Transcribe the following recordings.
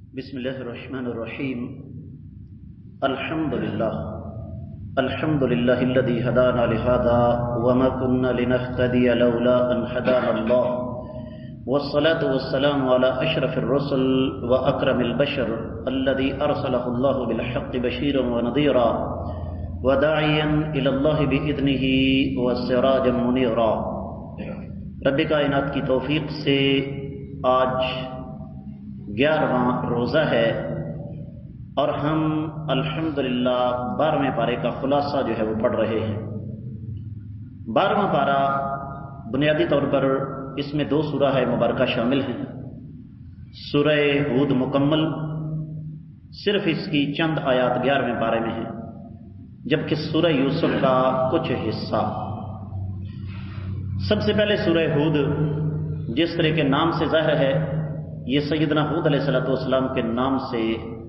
بسم الله الرحمن الرحيم. الحمد لله الذي هدانا لهذا وما كنا لنهتدي لولا أن هدانا الله، والصلاة والسلام على أشرف الرسل وأكرم البشر الذي أرسله الله بالحق بشيرا ونذيرا وداعيا إلى الله بإذنه وسراجا منيرا. رب کائنات کی توفیق سے آج 11واں روزہ ہے اور ہم الحمدللہ 12ویں پارے کا خلاصہ جو ہے وہ پڑھ رہے ہیں. 12واں پارہ بنیادی طور پر اس میں 2 سورہ مبارکہ شامل ہیں. سورہ ہود مکمل صرف اس کی چند آیات 11ویں پارے میں ہیں، جبکہ سورہ یوسف کا کچھ حصہ. سب سے پہلے سورہ ہود جس طرح کے نام سے ظاہر ہے، یہ سیدنا ہود علیہ السلام کے نام سے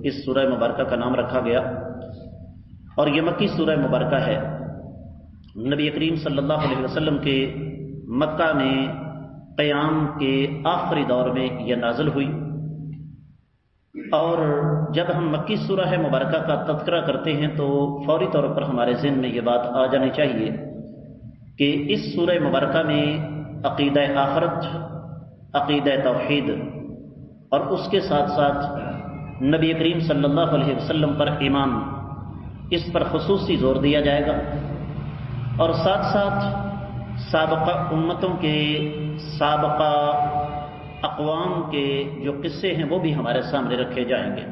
اس سورہ مبارکہ کا نام رکھا گیا، اور یہ مکی سورہ مبارکہ ہے. نبی کریم صلی اللہ علیہ وسلم کے مکہ میں قیام کے آخری دور میں یہ نازل ہوئی. اور جب ہم مکی سورہ مبارکہ کا تذکرہ کرتے ہیں تو فوری طور پر ہمارے ذہن میں یہ بات آ جانی چاہیے کہ اس سورہ مبارکہ میں عقیدہ آخرت، عقیدہ توحید اور اس کے ساتھ ساتھ نبی کریم صلی اللہ علیہ وسلم پر ایمان، اس پر خصوصی زور دیا جائے گا. اور ساتھ ساتھ سابقہ امتوں کے، سابقہ اقوام کے جو قصے ہیں وہ بھی ہمارے سامنے رکھے جائیں گے.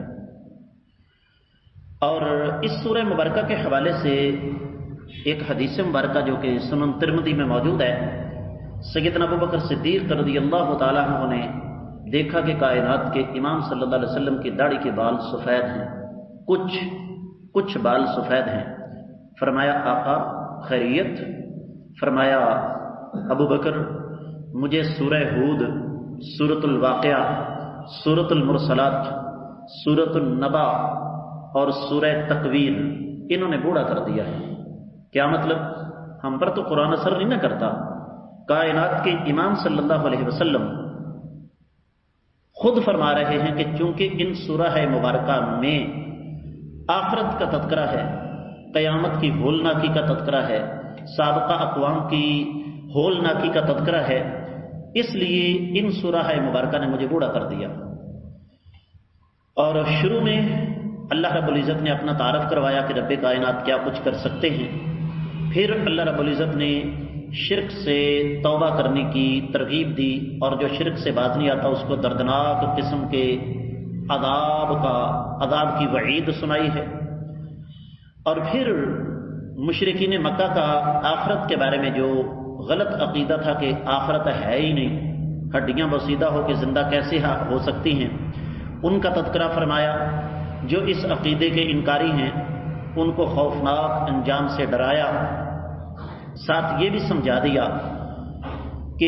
اور اس سورہ مبارکہ کے حوالے سے ایک حدیث مبارکہ جو کہ سنن ترمذی میں موجود ہے، سیدنا ابوبکر صدیق رضی اللہ تعالیٰ عنہ نے دیکھا کہ کائنات کے امام صلی اللہ علیہ وسلم کی داڑھی کے بال سفید ہیں، کچھ بال سفید ہیں. فرمایا آقا خیریت؟ فرمایا ابو بکر مجھے سورہ ہود، سورۃ الواقعہ، سورۃ المرسلات، سورۃ النبا اور سورہ تکویر انہوں نے بوڑھا کر دیا ہے. کیا مطلب؟ ہم پر تو قرآن اثر نہیں نہ کرتا. کائنات کے امام صلی اللہ علیہ وسلم خود فرما رہے ہیں کہ چونکہ ان سورہ مبارکہ میں آخرت کا تذکرہ ہے، قیامت کی ہولناکی کا تذکرہ ہے، سابقہ اقوام کی ہولناکی کا تذکرہ ہے، اس لیے ان سورہ مبارکہ نے مجھے بوڑھا کر دیا. اور شروع میں اللہ رب العزت نے اپنا تعارف کروایا کہ رب کائنات کیا کچھ کر سکتے ہیں. پھر اللہ رب العزت نے شرک سے توبہ کرنے کی ترغیب دی، اور جو شرک سے باز نہیں آتا اس کو دردناک قسم کے عذاب کی وعید سنائی ہے. اور پھر مشرکین مکہ کا آخرت کے بارے میں جو غلط عقیدہ تھا کہ آخرت ہے ہی نہیں، ہڈیاں بسیدہ ہو کے زندہ کیسے ہو سکتی ہیں، ان کا تذکرہ فرمایا. جو اس عقیدے کے انکاری ہیں ان کو خوفناک انجام سے ڈرایا. ساتھ یہ بھی سمجھا دیا کہ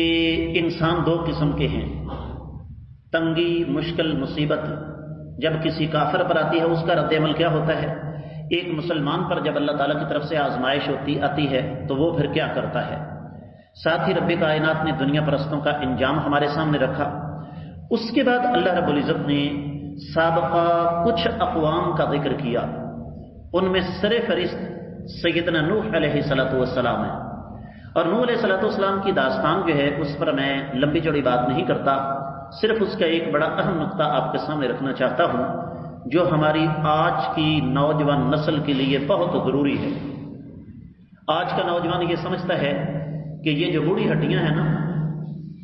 انسان 2 قسم کے ہیں. تنگی، مشکل، مصیبت جب کسی کافر پر آتی ہے اس کا رد عمل کیا ہوتا ہے؟ ایک مسلمان پر جب اللہ تعالیٰ کی طرف سے آزمائش آتی ہے تو وہ پھر کیا کرتا ہے؟ ساتھ ہی رب کائنات نے دنیا پرستوں کا انجام ہمارے سامنے رکھا. اس کے بعد اللہ رب العزت نے سابقہ کچھ اقوام کا ذکر کیا. ان میں سر فہرست سیدنا نوح علیہ السلام ہے. اور نوح علیہ السلام کی داستان جو ہے اس پر میں لمبی چوڑی بات نہیں کرتا، صرف اس کا ایک بڑا اہم نقطہ آپ کے سامنے رکھنا چاہتا ہوں جو ہماری آج کی نوجوان نسل کے لیے بہت ضروری ہے. آج کا نوجوان یہ سمجھتا ہے کہ یہ جو بوڑھی ہڈیاں ہیں نا،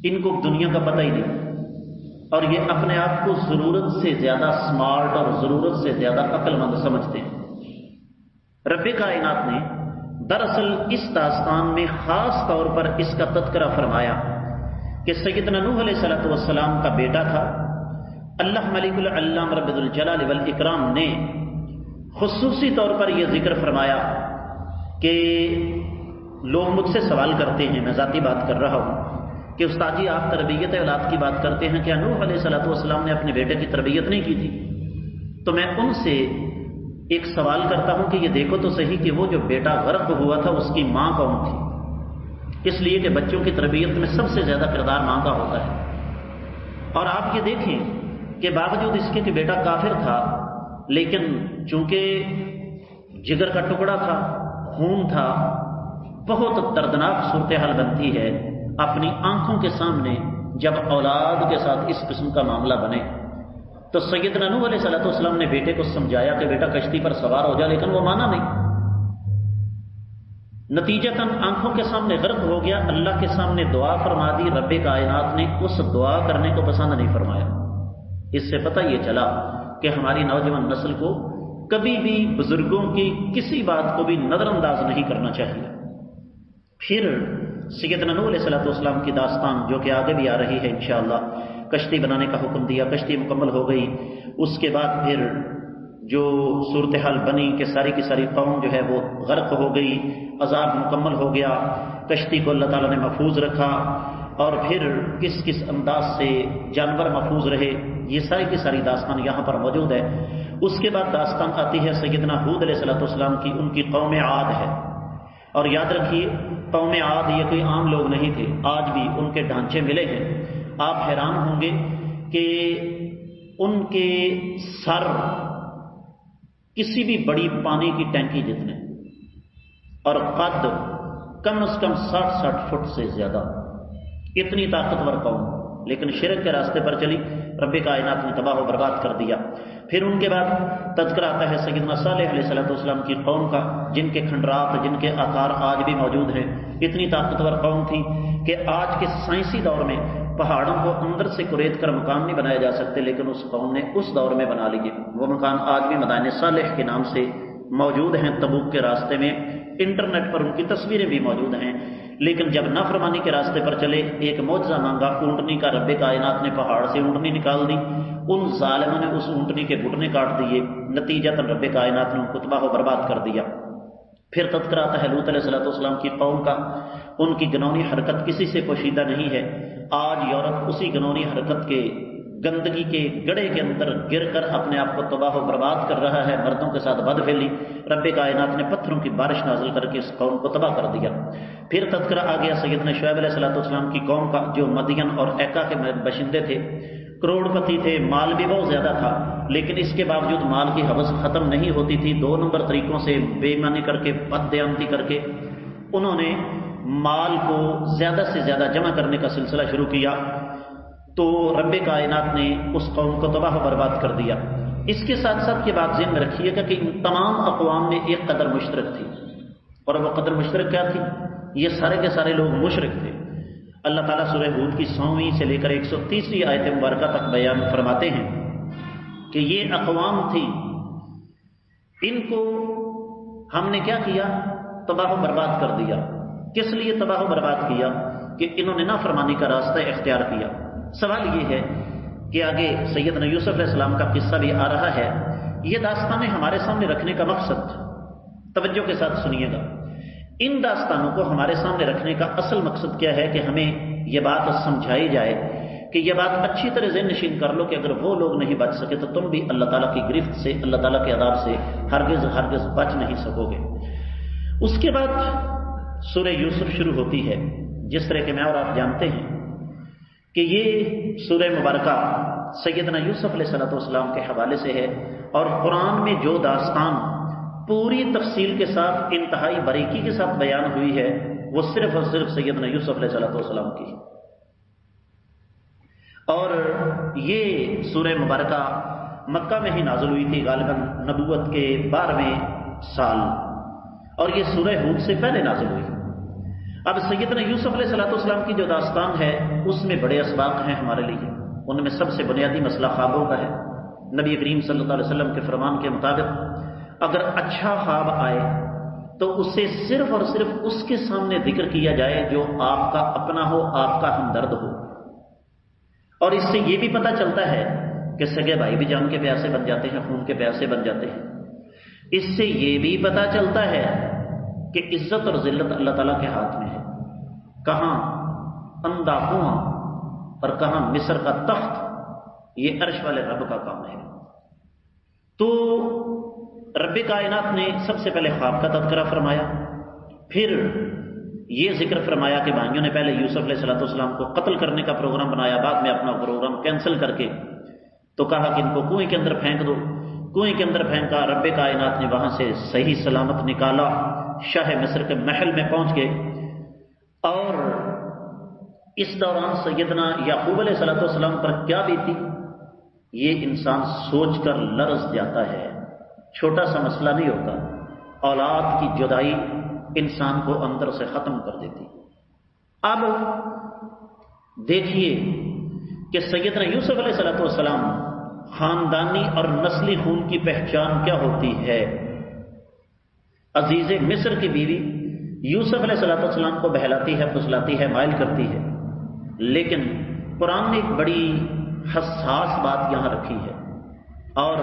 ان کو دنیا کا پتہ ہی نہیں، اور یہ اپنے آپ کو ضرورت سے زیادہ سمارٹ اور ضرورت سے زیادہ عقل مند سمجھتے ہیں. رب کائنات نے دراصل اس داستان میں خاص طور پر اس کا تذکرہ فرمایا کہ سیدنا نوح علیہ السلام کا بیٹا تھا. اللہ ملک العلام رب الجلال والاکرام نے خصوصی طور پر یہ ذکر فرمایا کہ لوگ مجھ سے سوال کرتے ہیں، میں ذاتی بات کر رہا ہوں، کہ استاد جی آپ تربیت اولاد کی بات کرتے ہیں، کیا نوح علیہ السلام نے اپنے بیٹے کی تربیت نہیں کی تھی؟ تو میں ان سے ایک سوال کرتا ہوں کہ یہ دیکھو تو صحیح کہ وہ جو بیٹا غرق ہوا تھا اس کی ماں کون تھی؟ اس لیے کہ بچوں کی تربیت میں سب سے زیادہ کردار ماں کا ہوتا ہے. اور آپ یہ دیکھیں کہ باوجود اس کے کہ بیٹا کافر تھا، لیکن چونکہ جگر کا ٹکڑا تھا، خون تھا، بہت دردناک صورتحال بنتی ہے اپنی آنکھوں کے سامنے جب اولاد کے ساتھ اس قسم کا معاملہ بنے۔ تو سیدنا نوح علیہ السلام نے بیٹے کو سمجھایا کہ بیٹا کشتی پر سوار ہو جا، لیکن وہ مانا نہیں، نتیجتاً آنکھوں کے سامنے غرق ہو گیا۔ اللہ کے سامنے دعا فرما دی، رب کائنات نے اس دعا کرنے کو پسند نہیں فرمایا۔ اس سے پتہ یہ چلا کہ ہماری نوجوان نسل کو کبھی بھی بزرگوں کی کسی بات کو بھی نظر انداز نہیں کرنا چاہیے۔ پھر سیدنا نوح علیہ السلام کی داستان جو کہ آگے بھی آ رہی ہے انشاءاللہ، کشتی بنانے کا حکم دیا، کشتی مکمل ہو گئی، اس کے بعد پھر جو صورتحال بنی کہ ساری کی ساری قوم جو ہے وہ غرق ہو گئی، عذاب مکمل ہو گیا، کشتی کو اللہ تعالیٰ نے محفوظ رکھا، اور پھر کس کس انداز سے جانور محفوظ رہے، یہ ساری کی ساری داستان یہاں پر موجود ہے۔ اس کے بعد داستان آتی ہے سیدنا ہود علیہ السلام کی، ان کی قوم عاد ہے، اور یاد رکھیے قوم عاد یہ کوئی عام لوگ نہیں تھے، آج بھی ان کے ڈھانچے ملے ہیں۔ آپ حیران ہوں گے کہ ان کے سر کسی بھی بڑی پانی کی ٹینکی جتنے، اور قد کم از کم 60 فٹ سے زیادہ، اتنی طاقتور قوم، لیکن شرک کے راستے پر چلی، رب کائنات نے تباہ و برباد کر دیا۔ پھر ان کے بعد تذکرہ آتا ہے سیدنا صالح علیہ السلام کی قوم کا، جن کے کھنڈرات، جن کے آثار آج بھی موجود ہیں۔ اتنی طاقتور قوم تھی کہ آج کے سائنسی دور میں پہاڑوں کو اندر سے کریت کر مکان نہیں بنائے جا سکتے، لیکن اس قوم نے اس دور میں بنا لیے۔ وہ مکان آج بھی مدائن صالح کے نام سے موجود ہیں، تبوک کے راستے میں، انٹرنیٹ پر ان کی تصویریں بھی موجود ہیں۔ لیکن جب نافرمانی کے راستے پر چلے، ایک معجزہ مانگا اونٹنی کا، رب کائنات نے پہاڑ سے اونٹنی نکال دی، ان ظالموں نے اس اونٹنی کے گھٹنے کاٹ دیے، نتیجتاً رب کائنات نے ان کو تباہ و برباد کر دیا۔ پھر تذکرہ آتا ہے لوط علیہ السلام کی قوم کا، ان کی گنونی حرکت کسی سے پوشیدہ نہیں ہے۔ آج یورپ اسی گنونی حرکت کے گندگی کے گڑھے کے اندر گر کر اپنے آپ کو تباہ و برباد کر رہا ہے، مردوں کے ساتھ بد پھیلی، رب کائنات نے پتھروں کی بارش نازل کر کے اس قوم کو تباہ کر دیا۔ پھر تذکرہ آ گیا سیدنا شعیب علیہ السلام کی قوم کا، جو مدین اور ایکا کے باشندے تھے، کروڑ پتی تھے، مال بھی بہت زیادہ تھا، لیکن اس کے باوجود مال کی حوث ختم نہیں ہوتی تھی۔ 2 نمبر طریقوں سے بے ایمانی کر کے، بد دیانتی کر کے انہوں نے مال کو زیادہ سے زیادہ جمع کرنے کا سلسلہ شروع کیا، تو رب کائنات نے اس قوم کو تباہ و برباد کر دیا۔ اس کے ساتھ ساتھ یہ بات ذہن میں رکھیے گا کہ ان تمام اقوام میں ایک قدر مشترک تھی، اور وہ قدر مشترک کیا تھی؟ یہ سارے کے سارے لوگ مشرک تھے۔ اللہ تعالیٰ سورہ ہود کی 100ویں سے لے کر 130ویں آیت مبارکہ تک بیان فرماتے ہیں کہ یہ اقوام تھی، ان کو ہم نے کیا کیا؟ تباہ و برباد کر دیا۔ کس لیے تباہ و برباد کیا؟ کہ انہوں نے نافرمانی کا راستہ اختیار کیا۔ سوال یہ ہے کہ آگے سیدنا یوسف علیہ السلام کا قصہ بھی آ رہا ہے، یہ داستانیں ہمارے سامنے رکھنے کا مقصد، توجہ کے ساتھ سنیے گا، ان داستانوں کو ہمارے سامنے رکھنے کا اصل مقصد کیا ہے کہ ہمیں یہ بات سمجھائی جائے کہ یہ بات اچھی طرح ذہن نشین کر لو کہ اگر وہ لوگ نہیں بچ سکے تو تم بھی اللہ تعالیٰ کی گرفت سے، اللہ تعالیٰ کے عذاب سے ہرگز بچ نہیں سکو گے۔ اس کے بعد سورہ یوسف شروع ہوتی ہے، جس طرح کہ میں اور آپ جانتے ہیں کہ یہ سورہ مبارکہ سیدنا یوسف علیہ السلام کے حوالے سے ہے، اور قرآن میں جو داستان پوری تفصیل کے ساتھ، انتہائی باریکی کے ساتھ بیان ہوئی ہے، وہ صرف اور صرف سیدنا یوسف علیہ السلام کی۔ اور یہ سورہ مبارکہ مکہ میں ہی نازل ہوئی تھی، غالباً نبوت کے 12ویں سال، اور یہ سورہ ہود سے پہلے نازل ہوئی۔ اب سیدنا یوسف علیہ السلام کی جو داستان ہے، اس میں بڑے اسباق ہیں ہمارے لیے۔ ان میں سب سے بنیادی مسئلہ خوابوں کا ہے۔ نبی کریم صلی اللہ علیہ وسلم کے فرمان کے مطابق اگر اچھا خواب آئے تو اسے صرف اور صرف اس کے سامنے ذکر کیا جائے جو آپ کا اپنا ہو، آپ کا ہمدرد ہو۔ اور اس سے یہ بھی پتہ چلتا ہے کہ سگے بھائی بھی جان کے پیاسے بن جاتے ہیں، خون کے پیاسے بن جاتے ہیں۔ اس سے یہ بھی پتہ چلتا ہے کہ عزت اور ذلت اللہ تعالیٰ کے ہاتھ میں ہے، کہاں اندھا کنواں اور کہاں مصر کا تخت، یہ عرش والے رب کا کام ہے۔ تو رب کائنات نے سب سے پہلے خواب کا تذکرہ فرمایا، پھر یہ ذکر فرمایا کہ بھائیوں نے پہلے یوسف علیہ السلام کو قتل کرنے کا پروگرام بنایا، بعد میں اپنا پروگرام کینسل کر کے تو کہا کہ ان کو کنویں کے اندر پھینک دو. کنویں کے اندر پھینکا، رب کائنات نے وہاں سے صحیح سلامت نکالا، شاہ مصر کے محل میں پہنچ گئے. اور اس دوران سیدنا یعقوب علیہ السلام پر کیا بیتی یہ انسان سوچ کر لرز جاتا ہے. چھوٹا سا مسئلہ نہیں ہوتا، اولاد کی جدائی انسان کو اندر سے ختم کر دیتی. اب دیکھیے کہ سیدنا یوسف علیہ السلام خاندانی اور نسلی خون کی پہچان کیا ہوتی ہے. عزیز مصر کی بیوی یوسف علیہ السلام کو بہلاتی ہے، پھسلاتی ہے، مائل کرتی ہے، لیکن قرآن نے ایک بڑی حساس بات یہاں رکھی ہے. اور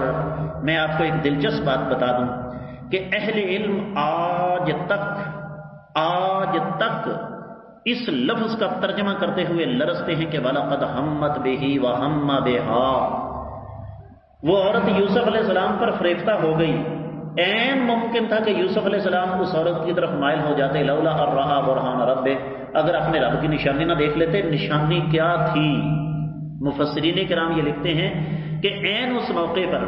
میں آپ کو ایک دلچسپ بات بتا دوں کہ اہل علم آج تک اس لفظ کا ترجمہ کرتے ہوئے لرزتے ہیں کہ وَلَقَدْ هَمَّتْ بِهِ وَهَمَّ بِهَا. وہ عورت یوسف علیہ السلام پر فریفتہ ہو گئی. عین ممکن تھا کہ یوسف علیہ السلام اس عورت کی طرف مائل ہو جاتے، لولا ان رأى برہان ربہ، اگر اپنے رب کی نشانی نہ دیکھ لیتے. نشانی کیا تھی؟ مفسرین کرام یہ لکھتے ہیں کہ عین اس موقع پر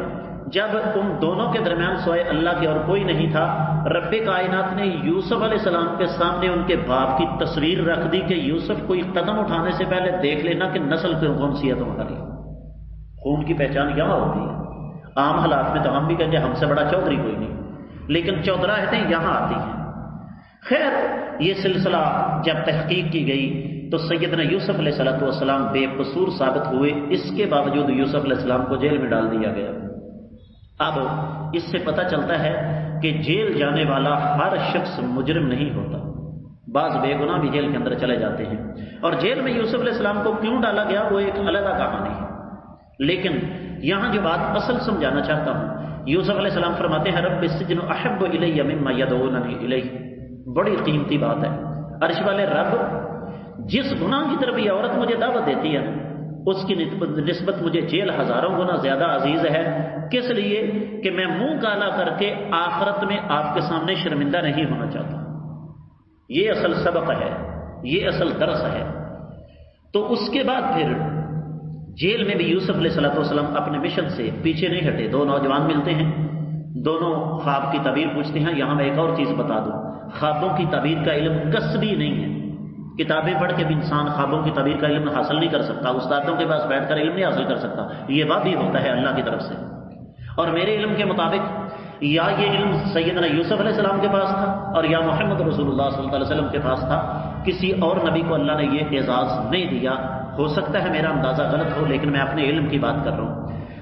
جب ان دونوں کے درمیان سوائے اللہ کے اور کوئی نہیں تھا، رب کائنات نے یوسف علیہ السلام کے سامنے ان کے باپ کی تصویر رکھ دی کہ یوسف کوئی قدم اٹھانے سے پہلے دیکھ لینا کہ نسل کون سی ہے تمہاری. خون کی پہچان یہاں ہوتی ہے. عام حالات میں تو ہم بھی کہیں گے ہم سے بڑا چودھری کوئی نہیں، لیکن چودراہتیں یہاں آتی ہیں. خیر، یہ سلسلہ جب تحقیق کی گئی تو سیدنا یوسف علیہ السلام بے قصور ثابت ہوئے. اس کے باوجود یوسف علیہ السلام کو جیل میں ڈال دیا گیا. اب اس سے پتہ چلتا ہے کہ جیل جانے والا ہر شخص مجرم نہیں ہوتا. بعض بے گناہ بھی جیل کے اندر چلے جاتے ہیں. اور جیل میں یوسف علیہ السلام کو کیوں ڈالا گیا وہ ایک علیحدہ کہانی ہے. لیکن یہاں جو بات اصل سمجھانا چاہتا ہوں، یوسف علیہ السلام فرماتے ہیں رب السجن احب الی مما یدعوننی الیہ. بڑی قیمتی بات ہے. عرش والے رب، جس گناہ کی طرف یہ عورت مجھے دعوت دیتی ہے اس کی نسبت مجھے جیل ہزاروں گنا زیادہ عزیز ہے. کس لیے؟ کہ میں منہ کالا کر کے آخرت میں آپ کے سامنے شرمندہ نہیں ہونا چاہتا. یہ اصل سبق ہے، یہ اصل درس ہے. تو اس کے بعد پھر جیل میں بھی یوسف علیہ السلام اپنے مشن سے پیچھے نہیں ہٹے. دو نوجوان ملتے ہیں، دونوں خواب کی تعبیر پوچھتے ہیں. یہاں میں ایک اور چیز بتا دوں، خوابوں کی تعبیر کا علم کسبی نہیں ہے. کتابیں پڑھ کے بھی انسان خوابوں کی تعبیر کا علم حاصل نہیں کر سکتا. استادوں کے پاس بیٹھ کر علم نہیں حاصل کر سکتا. یہ وحی ہوتا ہے اللہ کی طرف سے. اور میرے علم کے مطابق یا یہ علم سیدنا یوسف علیہ السلام کے پاس تھا اور یا محمد رسول اللہ صلی اللہ علیہ وسلم کے پاس تھا. کسی اور نبی کو اللہ نے یہ اعزاز نہیں دیا. ہو سکتا ہے میرا اندازہ غلط ہو، لیکن میں اپنے علم کی بات کر رہا ہوں.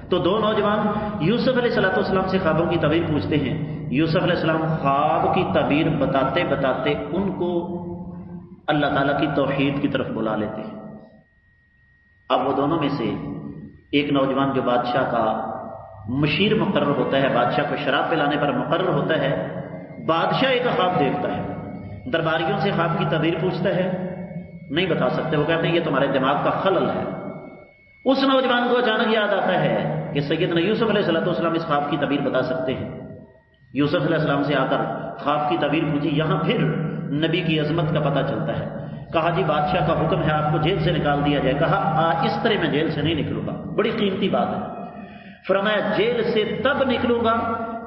تو دو نوجوان یوسف علیہ السلام سے خوابوں کی تعبیر پوچھتے ہیں. یوسف علیہ السلام خواب کی تعبیر بتاتے بتاتے ان کو اللہ تعالیٰ کی توحید کی طرف بلا لیتے ہیں. اب وہ دونوں میں سے ایک نوجوان جو بادشاہ کا مشیر مقرر ہوتا ہے، بادشاہ کو شراب پلانے پر مقرر ہوتا ہے، بادشاہ ایک خواب دیکھتا ہے، درباریوں سے خواب کی تعبیر پوچھتا ہے، نہیں بتا سکتے. وہ کہتے ہیں یہ تمہارے دماغ کا خلل ہے. اس نوجوان کو اچانک یاد آتا ہے کہ سیدنا یوسف علیہ السلام اس خواب کی تعبیر بتا سکتے ہیں. یوسف علیہ السلام سے آ کر خواب کی تعبیر پوچھی. یہاں پھر نبی کی عظمت کا پتہ چلتا ہے. کہا جی بادشاہ کا حکم ہے آپ کو جیل سے نکال دیا جائے. کہا اس طرح میں جیل سے نہیں نکلوں گا. بڑی قیمتی بات ہے. فرمایا جیل سے تب نکلوں گا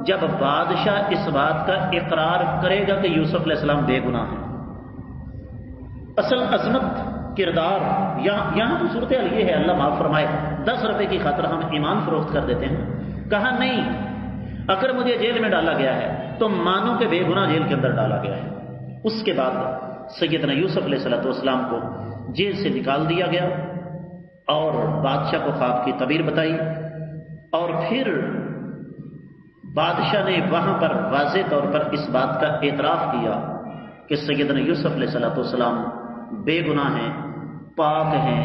جب بادشاہ اس بات کا اقرار کرے گا کہ یوسف علیہ السلام بے گناہ ہیں. اصل عظمت کردار یہاں تو صورتحال یہ ہے، اللہ معاف فرمائے 10 روپے کی خاطر ہم ایمان فروخت کر دیتے ہیں. کہا نہیں، اگر مجھے جیل میں ڈالا گیا ہے تو مانو کہ بے گناہ جیل کے اندر ڈالا گیا ہے. اس کے بعد سیدنا یوسف علیہ السلام کو جیل سے نکال دیا گیا اور بادشاہ کو خواب کی تعبیر بتائی. اور پھر بادشاہ نے وہاں پر واضح طور پر اس بات کا اعتراف کیا کہ سیدنا یوسف علیہ السلام بے گناہ ہیں، پاک ہیں.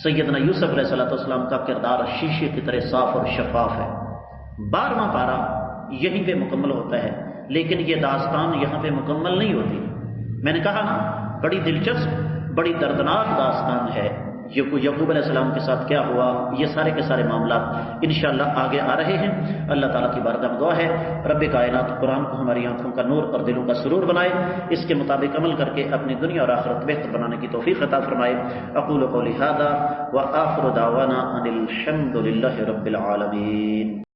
سیدنا یوسف علیہ السلام کا کردار شیشے کی طرح صاف اور شفاف ہے. 12واں پارہ یہیں پہ مکمل ہوتا ہے، لیکن یہ داستان یہاں پہ مکمل نہیں ہوتی. میں نے کہا نا، بڑی دلچسپ، بڑی دردناک داستان ہے. یعقوب علیہ السلام کے ساتھ کیا ہوا، یہ سارے کے سارے معاملات انشاءاللہ آگے آ رہے ہیں۔ اللہ تعالیٰ کی بارگاہ میں دعا ہے رب کائنات قرآن کو ہماری آنکھوں کا نور اور دلوں کا سرور بنائے، اس کے مطابق عمل کر کے اپنی دنیا اور آخرت بہتر بنانے کی توفیق عطا فرمائے۔ اقول قولی ھذا وآخر دعوانا ان الحمد للہ رب العالمین۔